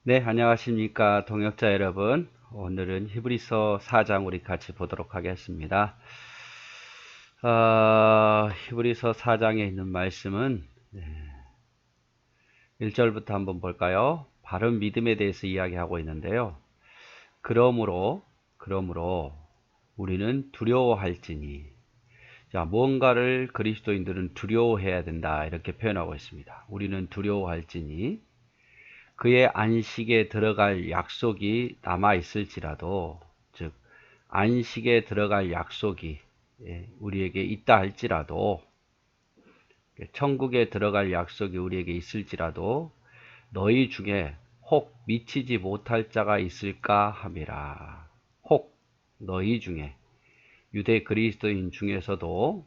네, 안녕하십니까, 동역자 여러분. 오늘은 히브리서 4장 우리 같이 보도록 하겠습니다. 히브리서 4장에 있는 말씀은 1절부터 한번 볼까요? 바른 믿음에 대해서 이야기하고 있는데요. 그러므로 우리는 두려워할지니. 자, 무언가를 그리스도인들은 두려워해야 된다, 이렇게 표현하고 있습니다. 우리는 두려워할지니 그의 안식에 들어갈 약속이 남아 있을지라도, 즉 안식에 들어갈 약속이 우리에게 있다 할지라도, 천국에 들어갈 약속이 우리에게 있을지라도 너희 중에 혹 미치지 못할 자가 있을까 함이라. 혹 너희 중에, 유대 그리스도인 중에서도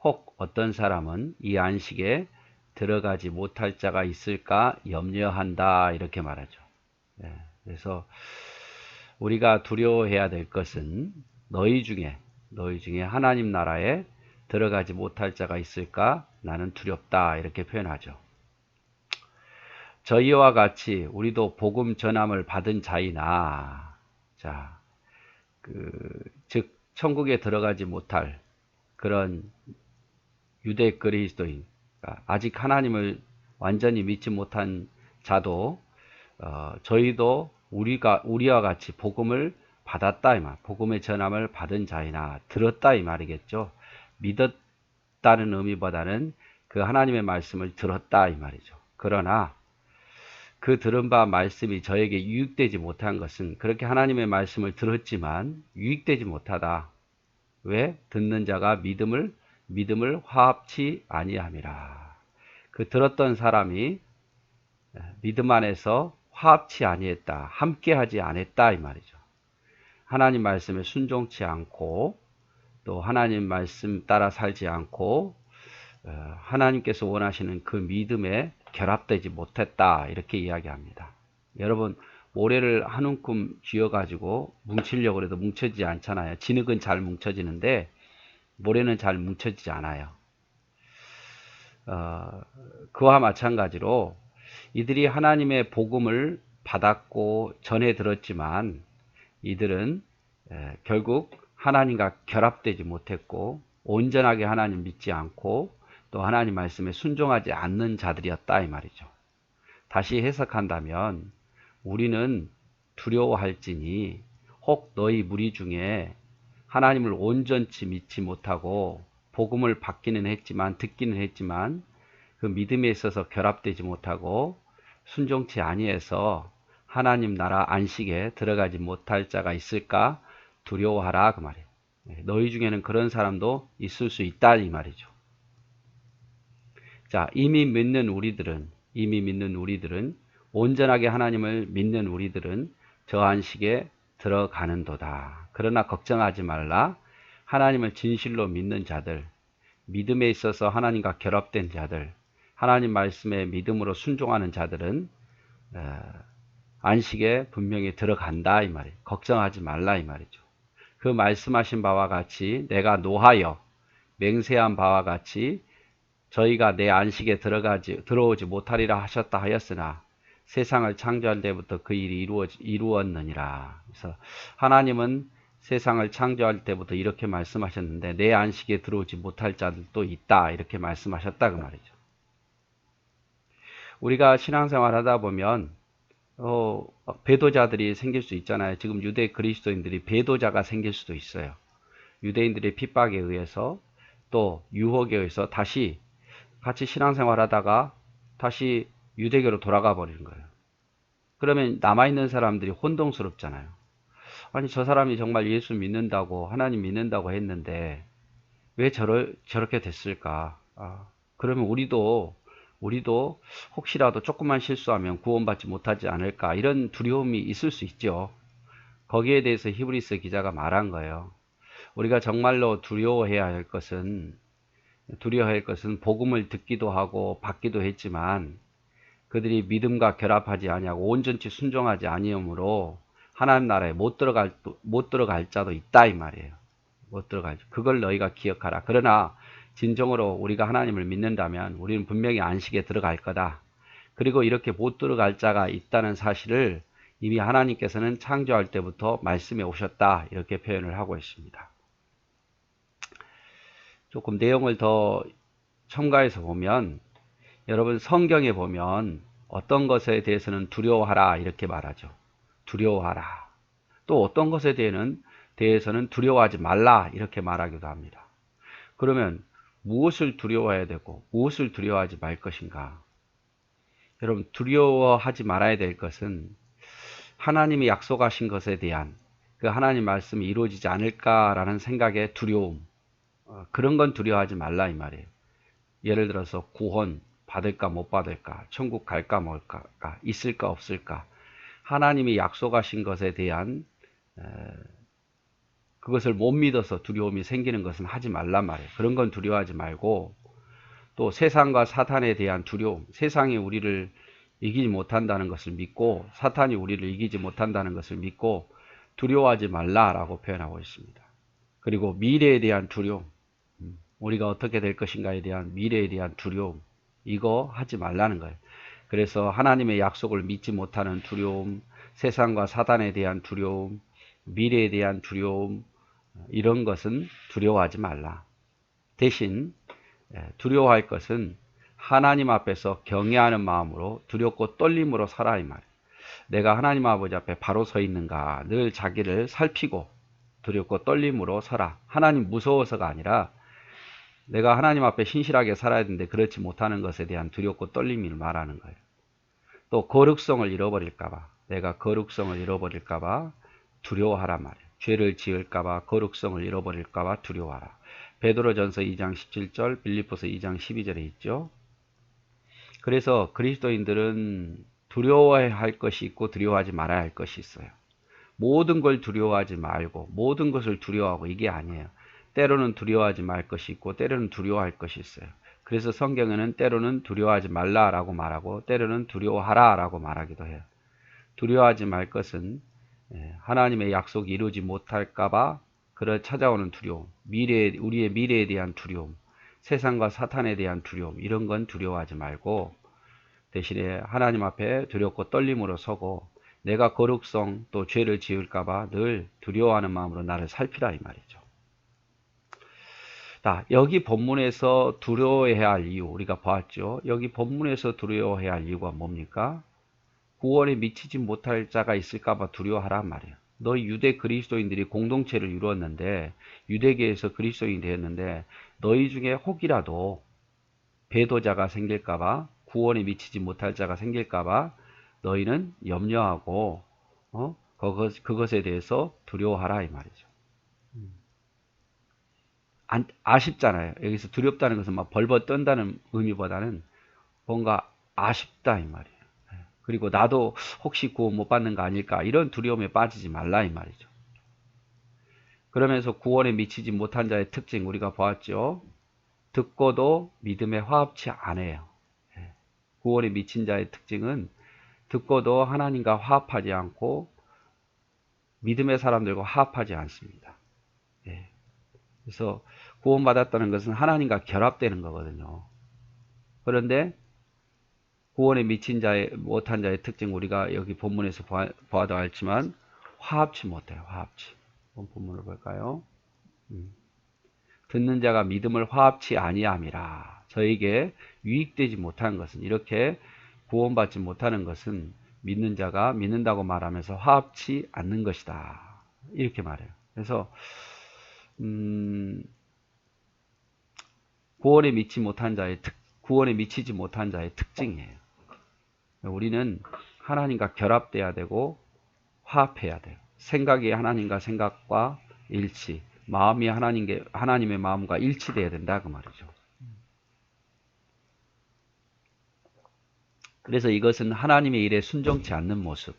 혹 어떤 사람은 이 안식에 들어가지 못할 자가 있을까 염려한다, 이렇게 말하죠. 그래서 우리가 두려워해야 될 것은 너희 중에 하나님 나라에 들어가지 못할 자가 있을까? 나는 두렵다, 이렇게 표현하죠. 저희와 같이 우리도 복음 전함을 받은 자이나, 자, 즉 천국에 들어가지 못할 그런 유대 그리스도인, 아직 하나님을 완전히 믿지 못한 자도, 저희도 우리와 같이 복음을 받았다, 이 말. 복음의 전함을 받은 자이나, 들었다, 이 말이겠죠. 믿었다는 의미보다는 그 하나님의 말씀을 들었다, 이 말이죠. 그러나 그 들은 바 말씀이 저에게 유익되지 못한 것은, 그렇게 하나님의 말씀을 들었지만 유익되지 못하다. 왜? 듣는 자가 믿음을 화합치 아니함이라. 그 들었던 사람이 믿음 안에서 화합치 아니했다, 함께하지 않았다, 이 말이죠. 하나님 말씀에 순종치 않고, 또 하나님 말씀 따라 살지 않고, 하나님께서 원하시는 그 믿음에 결합되지 못했다, 이렇게 이야기합니다. 여러분, 모래를 한 움큼 쥐어가지고 뭉치려고 해도 뭉쳐지지 않잖아요. 진흙은 잘 뭉쳐지는데 모래는 잘 뭉쳐지지 않아요. 그와 마찬가지로 이들이 하나님의 복음을 받았고 전해 들었지만, 이들은 결국 하나님과 결합되지 못했고, 온전하게 하나님 믿지 않고, 또 하나님 말씀에 순종하지 않는 자들이었다, 이 말이죠. 다시 해석한다면, 우리는 두려워할지니 혹 너희 무리 중에 하나님을 온전치 믿지 못하고 복음을 받기는 했지만, 듣기는 했지만 그 믿음에 있어서 결합되지 못하고 순종치 아니해서 하나님 나라 안식에 들어가지 못할 자가 있을까 두려워하라, 그 말이에요. 너희 중에는 그런 사람도 있을 수 있다, 이 말이죠. 자, 이미 믿는 우리들은, 온전하게 하나님을 믿는 우리들은 저 안식에 들어가는도다. 그러나 걱정하지 말라. 하나님을 진실로 믿는 자들, 믿음에 있어서 하나님과 결합된 자들, 하나님 말씀에 믿음으로 순종하는 자들은 안식에 분명히 들어간다, 이 말이에요. 걱정하지 말라, 이 말이죠. 그 말씀하신 바와 같이, 내가 노하여 맹세한 바와 같이 저희가 내 안식에 들어오지 못하리라 하셨다 하였으나 세상을 창조할 때부터 그 일이 이루었느니라. 그래서 하나님은 세상을 창조할 때부터 이렇게 말씀하셨는데 내 안식에 들어오지 못할 자들도 있다, 이렇게 말씀하셨다, 그 말이죠. 우리가 신앙생활 하다 보면 배도자들이 생길 수 있잖아요. 지금 유대 그리스도인들이 배도자가 생길 수도 있어요. 유대인들의 핍박에 의해서, 또 유혹에 의해서 다시 같이 신앙생활 하다가 다시 유대교로 돌아가 버리는 거예요. 그러면 남아있는 사람들이 혼동스럽잖아요. 아니, 저 사람이 정말 예수 믿는다고, 하나님 믿는다고 했는데 왜 저렇게 됐을까? 그러면 우리도 혹시라도 조금만 실수하면 구원받지 못하지 않을까, 이런 두려움이 있을 수 있죠. 거기에 대해서 히브리서 기자가 말한 거예요. 우리가 정말로 두려워해야 할 것은 복음을 듣기도 하고 받기도 했지만 그들이 믿음과 결합하지 아니하고 온전치 순종하지 아니하므로 하나님 나라에 못 들어갈 자도 있다, 이 말이에요. 못 들어갈 자. 그걸 너희가 기억하라. 그러나 진정으로 우리가 하나님을 믿는다면 우리는 분명히 안식에 들어갈 거다. 그리고 이렇게 못 들어갈 자가 있다는 사실을 이미 하나님께서는 창조할 때부터 말씀해 오셨다. 이렇게 표현을 하고 있습니다. 조금 내용을 더 첨가해서 보면, 여러분 성경에 보면 어떤 것에 대해서는 두려워하라 이렇게 말하죠. 두려워하라. 또 어떤 것에 대해서는 두려워하지 말라 이렇게 말하기도 합니다. 그러면 무엇을 두려워해야 되고 무엇을 두려워하지 말 것인가? 여러분, 두려워하지 말아야 될 것은 하나님이 약속하신 것에 대한 그 하나님 말씀이 이루어지지 않을까라는 생각의 두려움, 그런 건 두려워하지 말라 이 말이에요. 예를 들어서 구원 받을까 못 받을까, 천국 갈까 말까, 있을까 없을까, 하나님이 약속하신 것에 대한 그것을 못 믿어서 두려움이 생기는 것은 하지 말란 말이에요. 그런 건 두려워하지 말고, 또 세상과 사탄에 대한 두려움, 세상이 우리를 이기지 못한다는 것을 믿고 사탄이 우리를 이기지 못한다는 것을 믿고 두려워하지 말라라고 표현하고 있습니다. 그리고 미래에 대한 두려움, 우리가 어떻게 될 것인가에 대한 미래에 대한 두려움, 이거 하지 말라는 거예요. 그래서 하나님의 약속을 믿지 못하는 두려움, 세상과 사탄에 대한 두려움, 미래에 대한 두려움, 이런 것은 두려워하지 말라. 대신 두려워할 것은 하나님 앞에서 경외하는 마음으로 두렵고 떨림으로 살아 이 말이에요. 내가 하나님 아버지 앞에 바로 서 있는가 늘 자기를 살피고 두렵고 떨림으로 서라. 하나님 무서워서가 아니라 내가 하나님 앞에 신실하게 살아야 되는데 그렇지 못하는 것에 대한 두렵고 떨림을 말하는 거예요. 또 거룩성을 잃어버릴까봐, 내가 거룩성을 잃어버릴까봐 두려워하란 말이에요. 죄를 지을까봐, 거룩성을 잃어버릴까봐 두려워하라. 베드로전서 2장 17절, 빌립보서 2장 12절에 있죠. 그래서 그리스도인들은 두려워해야 할 것이 있고 두려워하지 말아야 할 것이 있어요. 모든 걸 두려워하지 말고 모든 것을 두려워하고 이게 아니에요. 때로는 두려워하지 말 것이 있고 때로는 두려워할 것이 있어요. 그래서 성경에는 때로는 두려워하지 말라라고 말하고 때로는 두려워하라라고 말하기도 해요. 두려워하지 말 것은 하나님의 약속이 이루지 못할까봐 그를 찾아오는 두려움, 우리의 미래에 대한 두려움, 세상과 사탄에 대한 두려움, 이런 건 두려워하지 말고 대신에 하나님 앞에 두렵고 떨림으로 서고 내가 거룩성 또 죄를 지을까봐 늘 두려워하는 마음으로 나를 살피라 이 말이죠. 여기 본문에서 두려워해야 할 이유 우리가 보았죠. 여기 본문에서 두려워해야 할 이유가 뭡니까? 구원에 미치지 못할 자가 있을까봐 두려워하란 말이에요. 너희 유대 그리스도인들이 공동체를 이루었는데 유대계에서 그리스도인이 되었는데 너희 중에 혹이라도 배도자가 생길까봐 구원에 미치지 못할 자가 생길까봐 너희는 염려하고 그것에 대해서 두려워하라 이 말이죠. 아쉽잖아요. 여기서 두렵다는 것은 막 벌벌 떤다는 의미보다는 뭔가 아쉽다 이 말이에요. 그리고 나도 혹시 구원 못 받는 거 아닐까 이런 두려움에 빠지지 말라 이 말이죠. 그러면서 구원에 미치지 못한 자의 특징 우리가 보았죠. 듣고도 믿음에 화합치 않아요. 구원에 미친 자의 특징은 듣고도 하나님과 화합하지 않고 믿음의 사람들과 화합하지 않습니다. 그래서 구원받았다는 것은 하나님과 결합되는 거거든요. 그런데 구원에 미친 못한 자의 특징 우리가 여기 본문에서 보아도 알지만 화합치 못해요. 화합치. 본문을 볼까요? 듣는 자가 믿음을 화합치 아니함이라. 저에게 유익되지 못하는 것은 이렇게 구원받지 못하는 것은 믿는 자가 믿는다고 말하면서 화합치 않는 것이다. 이렇게 말해요. 그래서 구원에 미치지 못한 자의 특징이에요. 우리는 하나님과 결합돼야 되고 화합해야 돼요. 생각이 하나님과 생각과 일치, 마음이 하나님의 마음과 일치돼야 된다 그 말이죠. 그래서 이것은 하나님의 일에 순종치 않는 모습,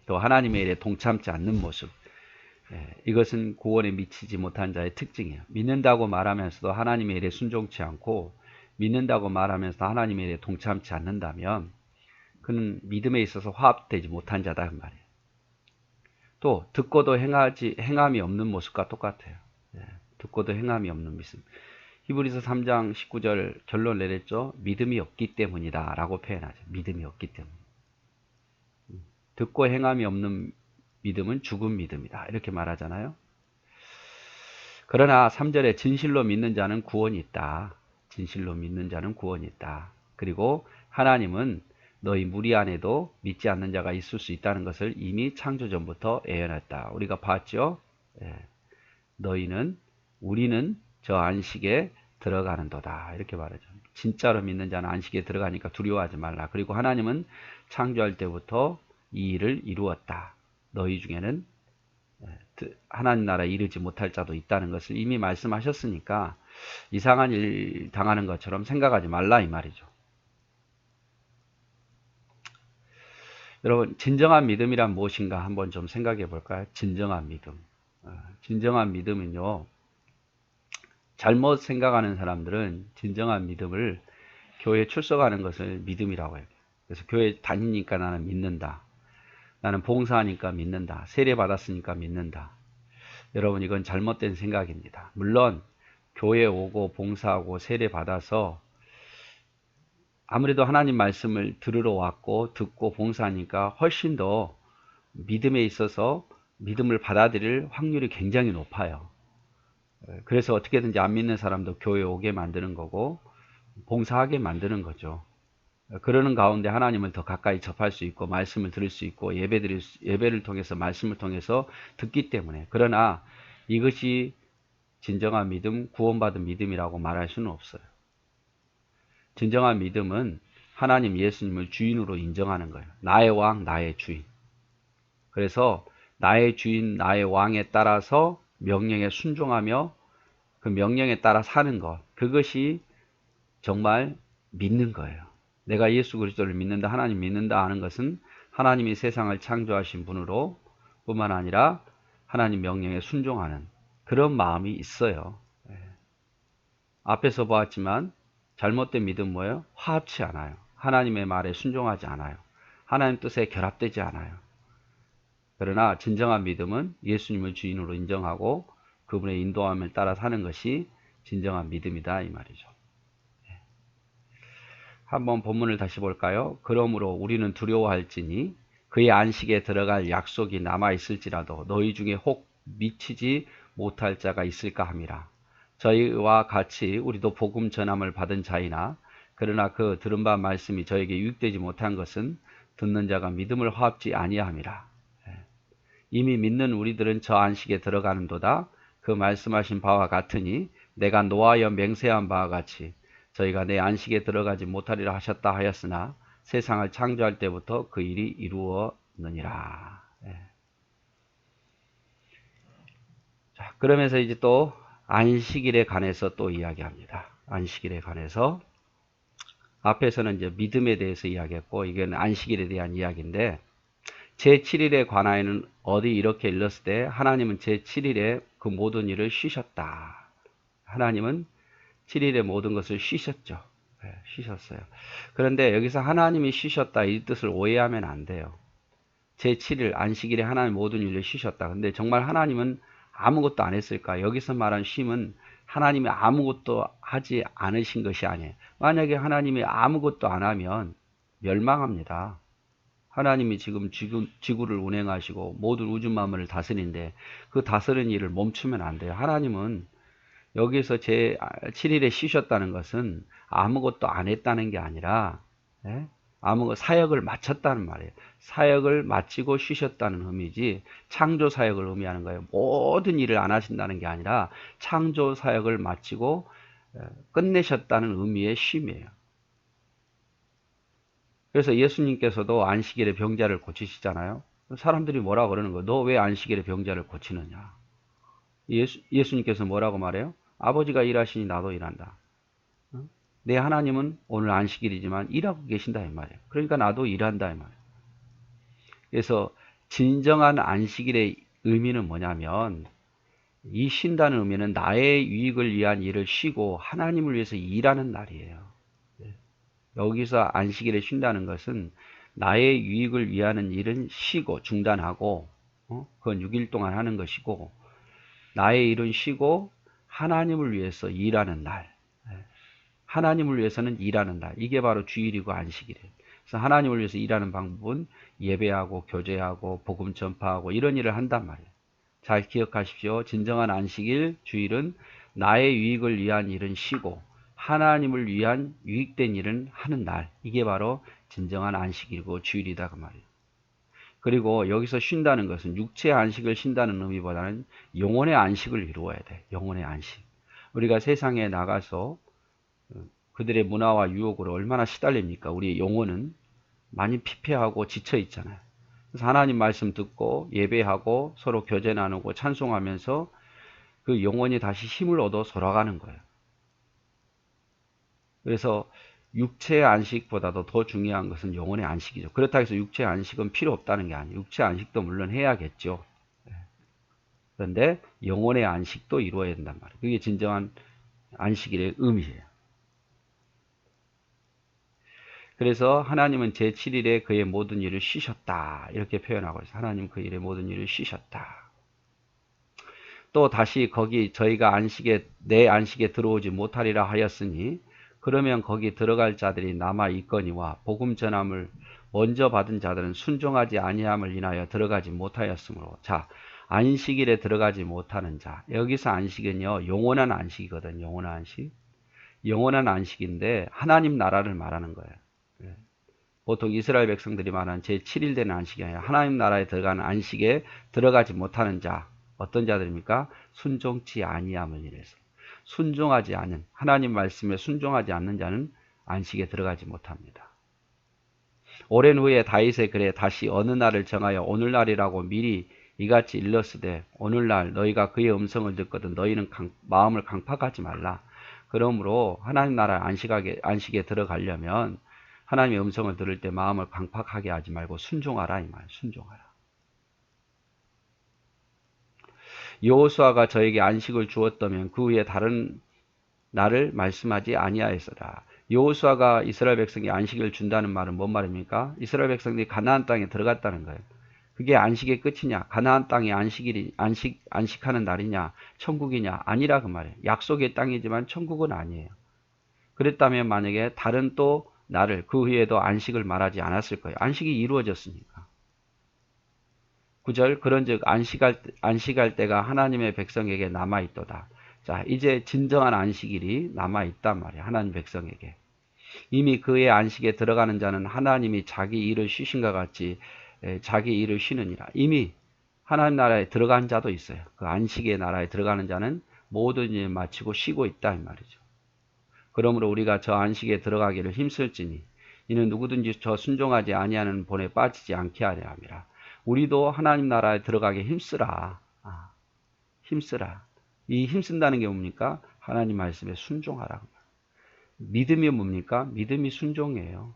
또 하나님의 일에 동참치 않는 모습, 이것은 구원에 미치지 못한 자의 특징이에요. 믿는다고 말하면서도 하나님의 일에 순종치 않고 믿는다고 말하면서도 하나님의 일에 동참치 않는다면 그는 믿음에 있어서 화합되지 못한 자다 그 말이에요. 또 듣고도 행함이 없는 모습과 똑같아요. 듣고도 행함이 없는 모습. 히브리서 3장 19절 결론 내렸죠. 믿음이 없기 때문이다 라고 표현하죠. 믿음이 없기 때문. 듣고 행함이 없는 믿음은 죽은 믿음이다 이렇게 말하잖아요. 그러나 3절에 진실로 믿는 자는 구원이 있다. 진실로 믿는 자는 구원이 있다. 그리고 하나님은 너희 무리 안에도 믿지 않는 자가 있을 수 있다는 것을 이미 창조 전부터 예언했다. 우리가 봤죠? 예. 우리는 저 안식에 들어가는도다. 이렇게 말하죠. 진짜로 믿는 자는 안식에 들어가니까 두려워하지 말라. 그리고 하나님은 창조할 때부터 이 일을 이루었다. 너희 중에는 하나님 나라에 이르지 못할 자도 있다는 것을 이미 말씀하셨으니까 이상한 일 당하는 것처럼 생각하지 말라 이 말이죠. 여러분, 진정한 믿음이란 무엇인가 한번 좀 생각해 볼까요? 진정한 믿음. 진정한 믿음은요, 잘못 생각하는 사람들은 진정한 믿음을 교회에 출석하는 것을 믿음이라고 해요. 그래서 교회 다니니까 나는 믿는다. 나는 봉사하니까 믿는다. 세례 받았으니까 믿는다. 여러분, 이건 잘못된 생각입니다. 물론 교회 오고 봉사하고 세례 받아서 아무래도 하나님 말씀을 들으러 왔고 듣고 봉사하니까 훨씬 더 믿음에 있어서 믿음을 받아들일 확률이 굉장히 높아요. 그래서 어떻게든지 안 믿는 사람도 교회 오게 만드는 거고 봉사하게 만드는 거죠. 그러는 가운데 하나님을 더 가까이 접할 수 있고 말씀을 들을 수 있고 예배를 통해서 말씀을 통해서 듣기 때문에. 그러나 이것이 진정한 믿음, 구원받은 믿음이라고 말할 수는 없어요. 진정한 믿음은 하나님 예수님을 주인으로 인정하는 거예요. 나의 왕, 나의 주인. 그래서 나의 주인, 나의 왕에 따라서 명령에 순종하며 그 명령에 따라 사는 것. 그것이 정말 믿는 거예요. 내가 예수 그리스도를 믿는다, 하나님 믿는다 하는 것은 하나님이 세상을 창조하신 분으로 뿐만 아니라 하나님 명령에 순종하는 그런 마음이 있어요. 앞에서 보았지만 잘못된 믿음 뭐예요? 화합치 않아요. 하나님의 말에 순종하지 않아요. 하나님 뜻에 결합되지 않아요. 그러나 진정한 믿음은 예수님을 주인으로 인정하고 그분의 인도함을 따라 사는 것이 진정한 믿음이다 이 말이죠. 한번 본문을 다시 볼까요? 그러므로 우리는 두려워할지니 그의 안식에 들어갈 약속이 남아있을지라도 너희 중에 혹 미치지 못할 자가 있을까 함이라. 저희와 같이 우리도 복음 전함을 받은 자이나 그러나 그 들은 바 말씀이 저에게 유익되지 못한 것은 듣는 자가 믿음을 화합지 아니함이라. 이미 믿는 우리들은 저 안식에 들어가는도다. 그 말씀하신 바와 같으니 내가 노하여 맹세한 바와 같이 저희가 내 안식에 들어가지 못하리라 하셨다 하였으나 세상을 창조할 때부터 그 일이 이루어느니라. 자, 그러면서 이제 또 안식일에 관해서 또 이야기합니다. 안식일에 관해서 앞에서는 이제 믿음에 대해서 이야기했고 이건 안식일에 대한 이야기인데 제7일에 관하여는 어디 이렇게 일렀을 때 하나님은 제7일에 그 모든 일을 쉬셨다. 하나님은 7일의 모든 것을 쉬셨죠. 쉬셨어요. 그런데 여기서 하나님이 쉬셨다 이 뜻을 오해하면 안 돼요. 제7일 안식일에 하나님 모든 일을 쉬셨다. 근데 정말 하나님은 아무것도 안 했을까? 여기서 말한 쉼은 하나님이 아무것도 하지 않으신 것이 아니에요. 만약에 하나님이 아무것도 안 하면 멸망합니다. 하나님이 지금 지구를 운행하시고 모든 우주 만물을 다스리는데 그 다스리는 일을 멈추면 안 돼요. 하나님은 여기서 제 7일에 쉬셨다는 것은 아무것도 안 했다는 게 아니라 사역을 마쳤다는 말이에요. 사역을 마치고 쉬셨다는 의미지 창조 사역을 의미하는 거예요. 모든 일을 안 하신다는 게 아니라 창조 사역을 마치고 끝내셨다는 의미의 쉼이에요. 그래서 예수님께서도 안식일에 병자를 고치시잖아요. 사람들이 뭐라고 그러는 거예요? 너 왜 안식일에 병자를 고치느냐? 예수님께서 뭐라고 말해요? 아버지가 일하시니 나도 일한다. 내 하나님은 오늘 안식일이지만 일하고 계신다 이 말이에요. 그러니까 나도 일한다 이 말이에요. 그래서 진정한 안식일의 의미는 뭐냐면 이 쉰다는 의미는 나의 유익을 위한 일을 쉬고 하나님을 위해서 일하는 날이에요. 여기서 안식일에 쉰다는 것은 나의 유익을 위하는 일은 쉬고 중단하고 그건 6일 동안 하는 것이고 나의 일은 쉬고 하나님을 위해서 일하는 날. 하나님을 위해서는 일하는 날. 이게 바로 주일이고 안식일이에요. 그래서 하나님을 위해서 일하는 방법은 예배하고 교제하고 복음 전파하고 이런 일을 한단 말이에요. 잘 기억하십시오. 진정한 안식일, 주일은 나의 유익을 위한 일은 쉬고 하나님을 위한 유익된 일은 하는 날. 이게 바로 진정한 안식일이고 주일이다 그 말이에요. 그리고 여기서 쉰다는 것은 육체의 안식을 쉰다는 의미보다는 영혼의 안식을 이루어야 돼. 영혼의 안식. 우리가 세상에 나가서 그들의 문화와 유혹으로 얼마나 시달립니까? 우리 영혼은 많이 피폐하고 지쳐 있잖아요. 그래서 하나님 말씀 듣고 예배하고 서로 교제 나누고 찬송하면서 그 영혼이 다시 힘을 얻어 돌아가는 거예요. 그래서 육체의 안식보다도 더 중요한 것은 영혼의 안식이죠. 그렇다고 해서 육체의 안식은 필요 없다는 게 아니에요. 육체의 안식도 물론 해야겠죠. 그런데 영혼의 안식도 이루어야 된단 말이에요. 그게 진정한 안식일의 의미예요. 그래서 하나님은 제7일에 그의 모든 일을 쉬셨다. 이렇게 표현하고 있어요. 하나님 그 일의 모든 일을 쉬셨다. 또 다시 거기 저희가 내 안식에 들어오지 못하리라 하였으니 그러면 거기 들어갈 자들이 남아 있거니와 복음 전함을 먼저 받은 자들은 순종하지 아니함을 인하여 들어가지 못하였으므로. 자, 안식일에 들어가지 못하는 자. 여기서 안식은요, 영원한 안식이거든요. 영원한 안식. 영원한 안식인데 하나님 나라를 말하는 거예요. 보통 이스라엘 백성들이 말하는 제7일 되는 안식이 아니라 하나님 나라에 들어가는 안식에 들어가지 못하는 자. 어떤 자들입니까? 순종치 아니함을 인해서. 순종하지 않은, 하나님 말씀에 순종하지 않는 자는 안식에 들어가지 못합니다. 오랜 후에 다윗의 글에 다시 어느 날을 정하여 오늘날이라고 미리 이같이 일렀으되 오늘날 너희가 그의 음성을 듣거든 너희는 마음을 강팍하지 말라. 그러므로 하나님 나라 안식에 들어가려면 하나님의 음성을 들을 때 마음을 강팍하게 하지 말고 순종하라 이 말. 순종하라. 여호수아가 저에게 안식을 주었다면 그 후에 다른 날을 말씀하지 아니하였으라. 여호수아가 이스라엘 백성에 안식을 준다는 말은 뭔 말입니까? 이스라엘 백성들이 가나안 땅에 들어갔다는 거예요. 그게 안식의 끝이냐? 가나안 땅이 안식하는 날이냐? 천국이냐? 아니라 그 말이에요. 약속의 땅이지만 천국은 아니에요. 그랬다면 만약에 다른 또 날을 그 후에도 안식을 말하지 않았을 거예요. 안식이 이루어졌으니까. 9절 그런즉 안식할 때가 하나님의 백성에게 남아있도다. 자, 이제 진정한 안식일이 남아있단 말이에요. 하나님 백성에게. 이미 그의 안식에 들어가는 자는 하나님이 자기 일을 쉬신과 같이 자기 일을 쉬느니라. 이미 하나님 나라에 들어간 자도 있어요. 그 안식의 나라에 들어가는 자는 모든 일을 마치고 쉬고 있다 이 말이죠. 그러므로 우리가 저 안식에 들어가기를 힘쓸지니 이는 누구든지 저 순종하지 아니하는 본에 빠지지 않게 하려 함이라. 우리도 하나님 나라에 들어가게 힘쓰라. 힘쓰라. 이 힘쓴다는 게 뭡니까? 하나님 말씀에 순종하라. 믿음이 뭡니까? 믿음이 순종이에요.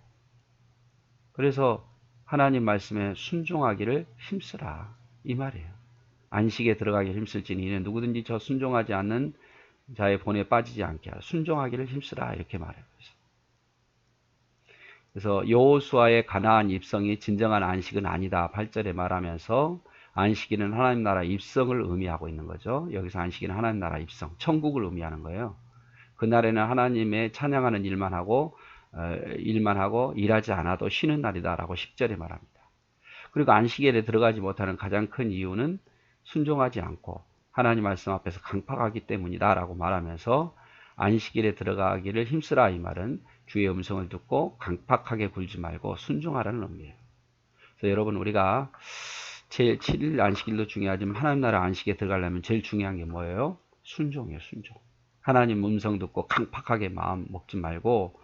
그래서 하나님 말씀에 순종하기를 힘쓰라. 이 말이에요. 안식에 들어가기 힘쓸지니 이는 누구든지 저 순종하지 않는 자의 본에 빠지지 않게 하라. 순종하기를 힘쓰라. 이렇게 말해요. 그래서 여호수아의 가나안 입성이 진정한 안식은 아니다. 8절에 말하면서 안식일은 하나님 나라 입성을 의미하고 있는 거죠. 여기서 안식일은 하나님 나라 입성, 천국을 의미하는 거예요. 그날에는 하나님의 찬양하는 일만 하고 일하지 않아도 쉬는 날이다라고 10절에 말합니다. 그리고 안식일에 들어가지 못하는 가장 큰 이유는 순종하지 않고 하나님 말씀 앞에서 강팍하기 때문이다라고 말하면서 안식일에 들어가기를 힘쓰라 이 말은 주의 음성을 듣고 강팍하게 굴지 말고 순종하라는 의미예요. 그래서 여러분 우리가 제일 7일 안식일도 중요하지만 하나님 나라 안식에 들어가려면 제일 중요한 게 뭐예요? 순종이에요. 순종. 하나님 음성 듣고 강팍하게 마음 먹지 말고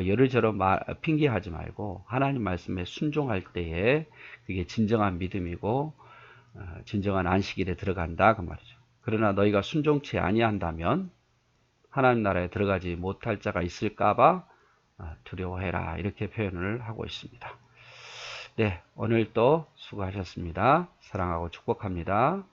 여러저러 핑계하지 말고 하나님 말씀에 순종할 때에 그게 진정한 믿음이고 진정한 안식일에 들어간다 그 말이죠. 그러나 너희가 순종치 아니한다면 하나님 나라에 들어가지 못할 자가 있을까봐 두려워해라 이렇게 표현을 하고 있습니다. 네, 오늘도 수고하셨습니다. 사랑하고 축복합니다.